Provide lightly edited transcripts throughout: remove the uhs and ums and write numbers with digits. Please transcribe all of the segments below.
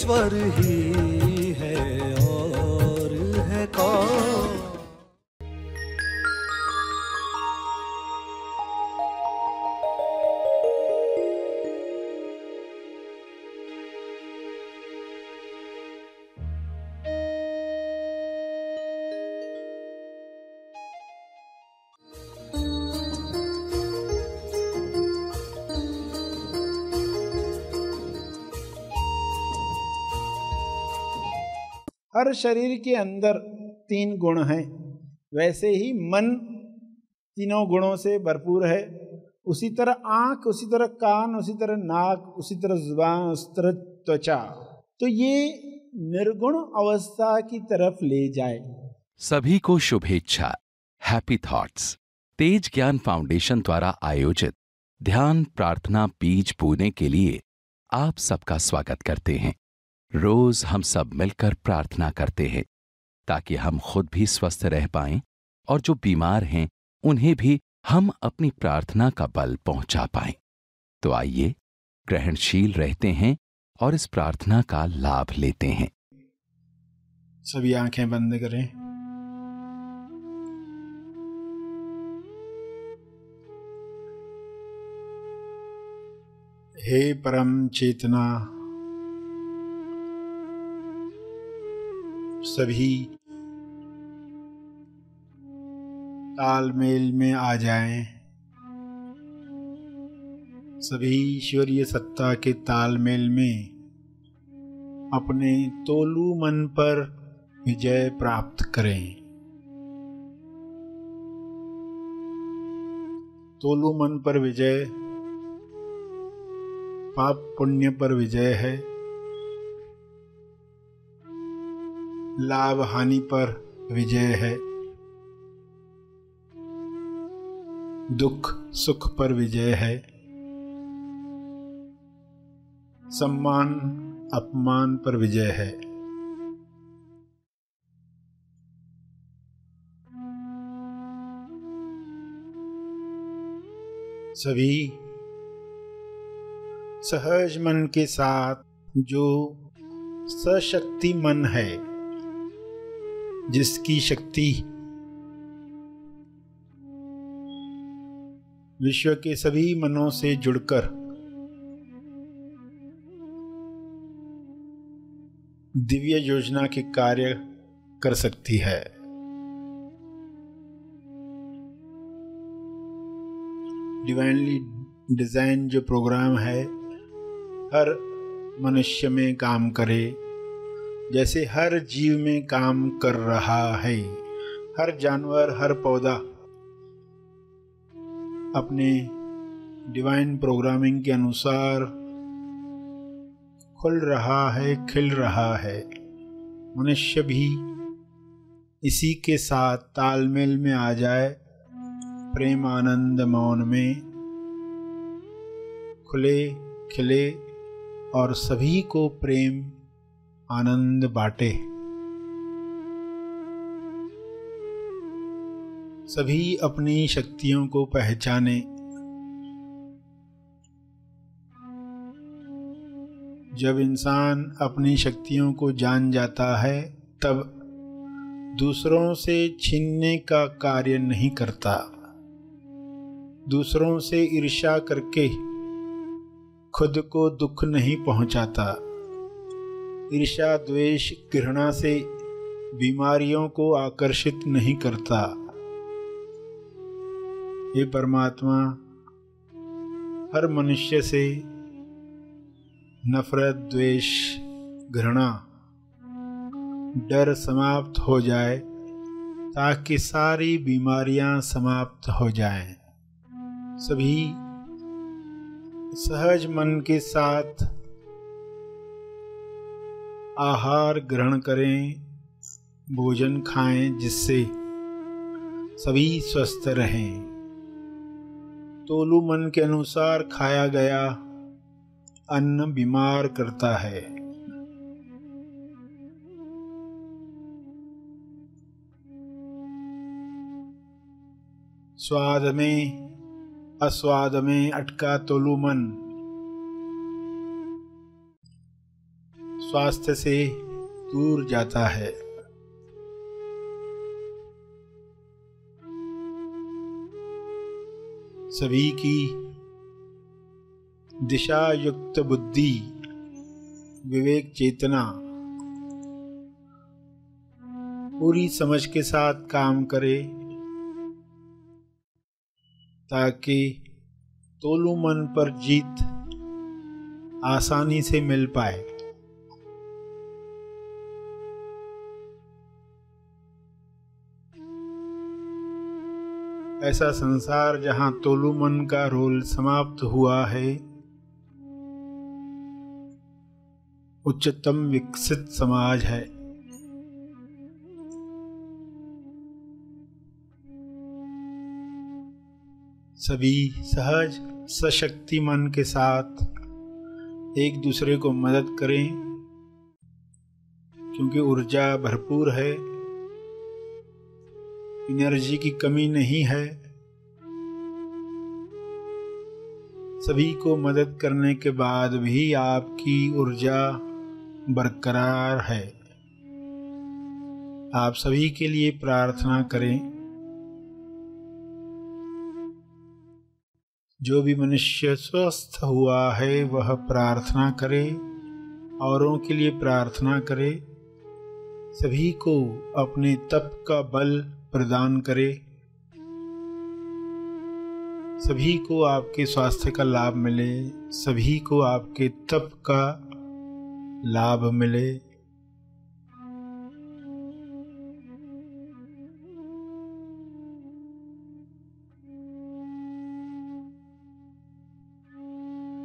ईश्वर ही है और है कौन। हर शरीर के अंदर 3 गुण हैं, वैसे ही मन तीनों गुणों से भरपूर है। उसी तरह आंख, उसी तरह कान, उसी तरह नाक, उसी तरह जुबान, उसी तरह त्वचा। तो ये निर्गुण अवस्था की तरफ ले जाए। सभी को शुभेच्छा। हैप्पी थॉट्स तेज ज्ञान फाउंडेशन द्वारा आयोजित ध्यान प्रार्थना बीज बोने के लिए आप सबका स्वागत करते हैं। रोज हम सब मिलकर प्रार्थना करते हैं ताकि हम खुद भी स्वस्थ रह पाएं और जो बीमार हैं उन्हें भी हम अपनी प्रार्थना का बल पहुंचा पाएं। तो आइए ग्रहणशील रहते हैं और इस प्रार्थना का लाभ लेते हैं। सभी आंखें बंद करें। हे परम चेतना, सभी तालमेल में आ जाएं। सभी ईश्वरीय सत्ता के तालमेल में अपने तोलू मन पर विजय प्राप्त करें। तोलू मन पर विजय पाप पुण्य पर विजय है, लाभ हानि पर विजय है, दुख सुख पर विजय है, सम्मान अपमान पर विजय है। सभी सहज मन के साथ जो सशक्ति मन है, जिसकी शक्ति विश्व के सभी मनों से जुड़कर दिव्य योजना के कार्य कर सकती है। डिवाइनली डिजाइन जो प्रोग्राम है हर मनुष्य में काम करे, जैसे हर जीव में काम कर रहा है। हर जानवर, हर पौधा अपने डिवाइन प्रोग्रामिंग के अनुसार खुल रहा है, खिल रहा है। मनुष्य भी इसी के साथ तालमेल में आ जाए, प्रेम आनंद मौन में खुले खिले और सभी को प्रेम आनंद बांटे। सभी अपनी शक्तियों को पहचाने। जब इंसान अपनी शक्तियों को जान जाता है तब दूसरों से छीनने का कार्य नहीं करता, दूसरों से ईर्ष्या करके खुद को दुख नहीं पहुंचाता, ईर्ष्या द्वेष घृणा से बीमारियों को आकर्षित नहीं करता। ये परमात्मा हर मनुष्य से नफरत द्वेष घृणा डर समाप्त हो जाए ताकि सारी बीमारियां समाप्त हो जाएं। सभी सहज मन के साथ आहार ग्रहण करें, भोजन खाएं जिससे सभी स्वस्थ रहें। तोलू मन के अनुसार खाया गया अन्न बीमार करता है। स्वाद में अस्वाद में अटका तोलू मन स्वास्थ्य से दूर जाता है। सभी की दिशा युक्त बुद्धि, विवेक चेतना पूरी समझ के साथ काम करे, ताकि तोलू मन पर जीत आसानी से मिल पाए। ऐसा संसार जहां तोलू मन का रोल समाप्त हुआ है, उच्चतम विकसित समाज है। सभी सहज सशक्ति मन के साथ एक दूसरे को मदद करें, क्योंकि ऊर्जा भरपूर है, एनर्जी की कमी नहीं है। सभी को मदद करने के बाद भी आपकी ऊर्जा बरकरार है। आप सभी के लिए प्रार्थना करें। जो भी मनुष्य स्वस्थ हुआ है वह प्रार्थना करे, औरों के लिए प्रार्थना करे, सभी को अपने तप का बल प्रदान करे, सभी को आपके स्वास्थ्य का लाभ मिले, सभी को आपके तप का लाभ मिले।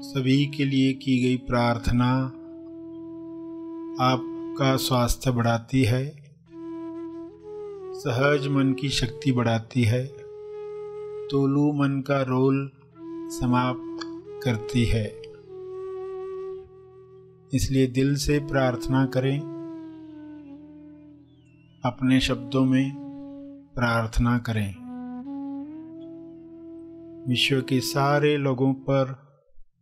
सभी के लिए की गई प्रार्थना आपका स्वास्थ्य बढ़ाती है, सहज मन की शक्ति बढ़ाती है, तोलू मन का रोल समाप्त करती है। इसलिए दिल से प्रार्थना करें, अपने शब्दों में प्रार्थना करें। विश्व के सारे लोगों पर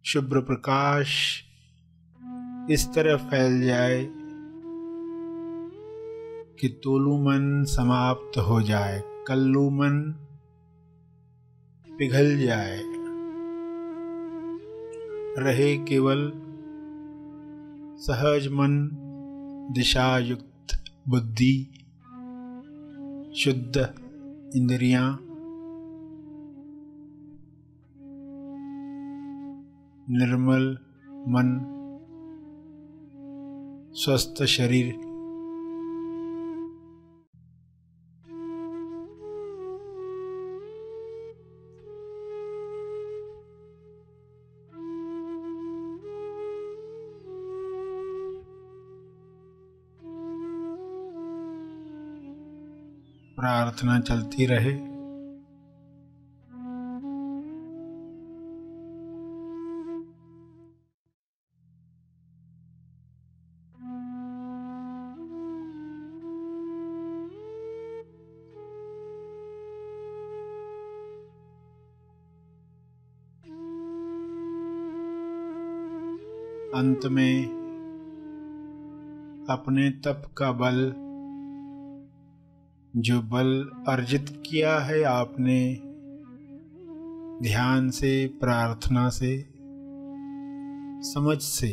शुभ्र प्रकाश इस तरह फैल जाए कि तोलू मन समाप्त हो जाए, कल्लू मन पिघल जाए, रहे केवल सहज मन, दिशा युक्त बुद्धि, शुद्ध इंद्रियां, निर्मल मन, स्वस्थ शरीर। प्रार्थना चलती रहे। अंत में अपने तप का बल, जो बल अर्जित किया है आपने ध्यान से, प्रार्थना से, समझ से,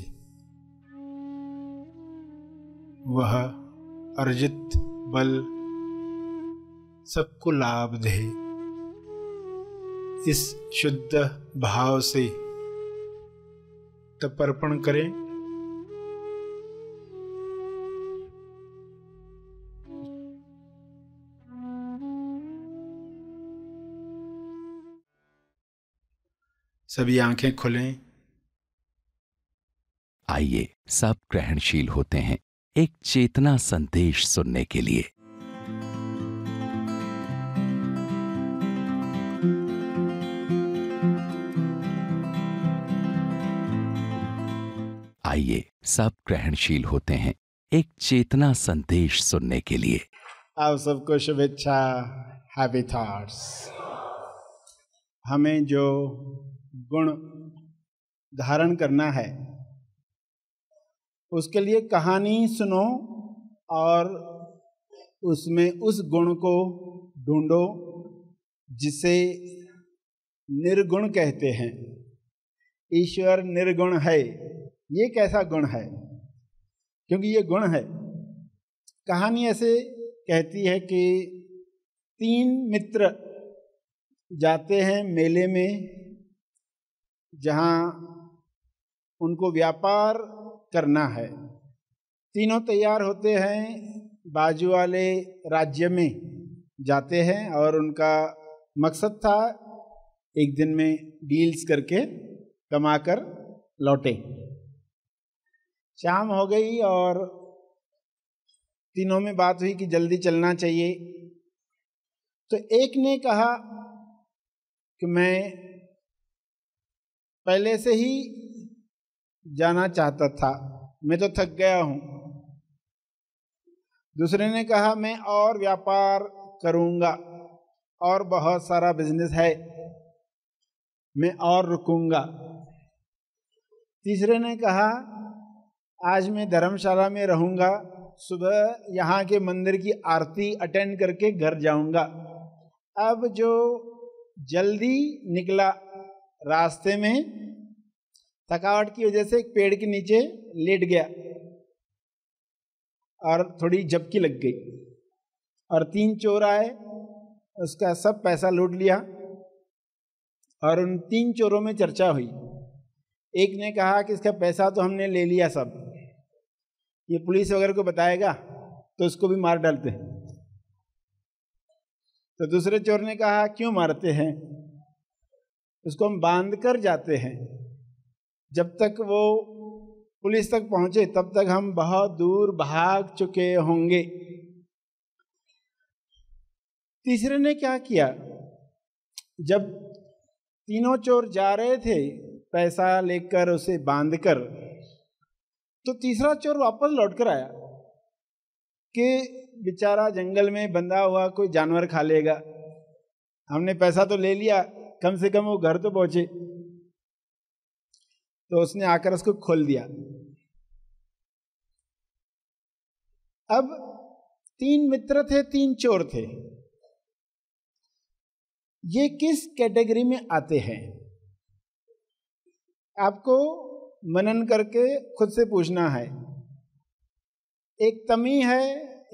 वह अर्जित बल सबको लाभ दे। इस शुद्ध भाव से तर्पण करें। सभी आंखें खोलें। आइए सब ग्रहणशील होते हैं एक चेतना संदेश सुनने के लिए। आइए सब ग्रहणशील होते हैं एक चेतना संदेश सुनने के लिए। आप सबको शुभेच्छा, हैप्पी थॉट्स। हमें जो गुण धारण करना है उसके लिए कहानी सुनो और उसमें उस गुण को ढूंढो जिसे निर्गुण कहते हैं। ईश्वर निर्गुण है, ये कैसा गुण है? क्योंकि ये गुण है। कहानी ऐसे कहती है कि 3 मित्र जाते हैं मेले में, जहाँ उनको व्यापार करना है। तीनों तैयार होते हैं, बाजू वाले राज्य में जाते हैं और उनका मकसद था एक दिन में डील्स करके कमाकर लौटे। शाम हो गई और तीनों में बात हुई कि जल्दी चलना चाहिए। तो एक ने कहा कि मैं पहले से ही जाना चाहता था, मैं तो थक गया हूं। दूसरे ने कहा मैं और व्यापार करूंगा और बहुत सारा बिजनेस है, मैं और रुकूंगा। तीसरे ने कहा आज मैं धर्मशाला में रहूंगा, सुबह यहाँ के मंदिर की आरती अटेंड करके घर जाऊंगा। अब जो जल्दी निकला, रास्ते में थकावट की वजह से एक पेड़ के नीचे लेट गया और थोड़ी झपकी लग गई और 3 चोर आए, उसका सब पैसा लूट लिया। और उन 3 चोरों में चर्चा हुई। एक ने कहा कि इसका पैसा तो हमने ले लिया सब, ये पुलिस वगैरह को बताएगा तो इसको भी मार डालते हैं। तो दूसरे चोर ने कहा क्यों मारते हैं, उसको हम बांध कर जाते हैं, जब तक वो पुलिस तक पहुंचे तब तक हम बहुत दूर भाग चुके होंगे। तीसरे ने क्या किया, जब तीनों चोर जा रहे थे पैसा लेकर उसे बांधकर, तो तीसरा चोर वापस लौटकर आया कि बेचारा जंगल में बंधा हुआ कोई जानवर खा लेगा, हमने पैसा तो ले लिया, कम से कम वो घर तो पहुंचे। तो उसने आकर उसको खोल दिया। अब 3 मित्र थे, 3 चोर थे। ये किस कैटेगरी में आते हैं? आपको मनन करके खुद से पूछना है। एक तमी है,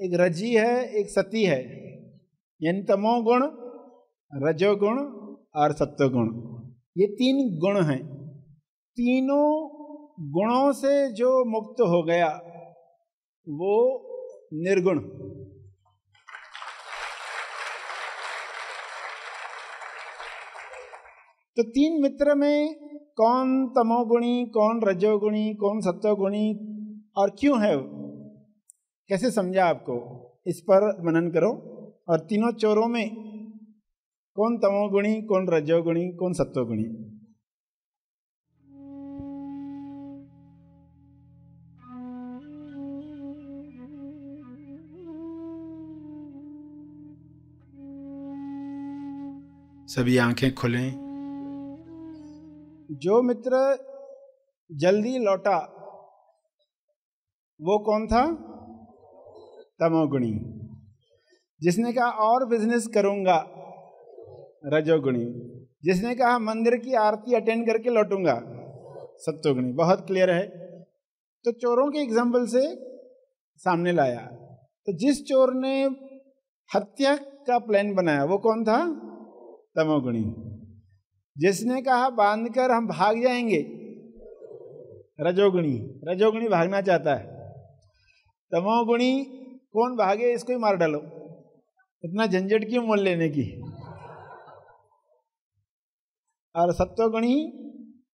एक रजी है, एक सती है, यानी तमोगुण, रजोगुण और सत्वगुण। ये 3 गुण हैं। तीनों गुणों से जो मुक्त हो गया वो निर्गुण। तो 3 मित्र में कौन तमोगुणी, कौन रजोगुणी, कौन सत्वगुणी और क्यों है, कैसे समझा आपको, इस पर मनन करो। और तीनों चोरों में कौन तमोगुणी, कौन रजोगुणी, कौन सत्वगुणी। सभी आंखें खुलें। जो मित्र जल्दी लौटा वो कौन था? तमोगुणी। जिसने कहा और बिजनेस करूंगा, रजोगुणी। जिसने कहा मंदिर की आरती अटेंड करके लौटूंगा, सत्वगुणी। बहुत क्लियर है। तो चोरों के एग्जाम्पल से सामने लाया। तो जिस चोर ने हत्या का प्लान बनाया वो कौन था? तमोगुणी। जिसने कहा बांधकर हम भाग जाएंगे, रजोगुणी। रजोगुणी भागना चाहता है। तमोगुणी कौन भागे, इसको ही मार डालो, इतना झंझट क्यों मोल लेने की। और सत्वगुणी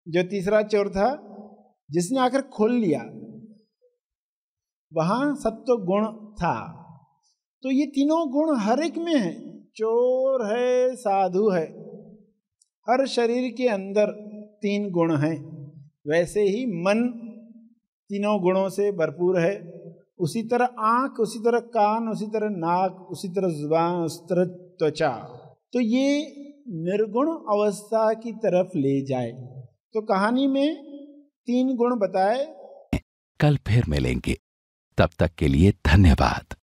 जो तीसरा चोर था, जिसने आकर खोल लिया, वहां सत्व गुण था। तो ये तीनों गुण हर एक में है। चोर है, साधु है, हर शरीर के अंदर 3 गुण हैं। वैसे ही मन तीनों गुणों से भरपूर है। उसी तरह आंख, उसी तरह कान, उसी तरह नाक, उसी तरह जुबान, उसी तरह त्वचा। तो ये निर्गुण अवस्था की तरफ ले जाए। तो कहानी में 3 गुण बताए। कल फिर मिलेंगे। तब तक के लिए धन्यवाद।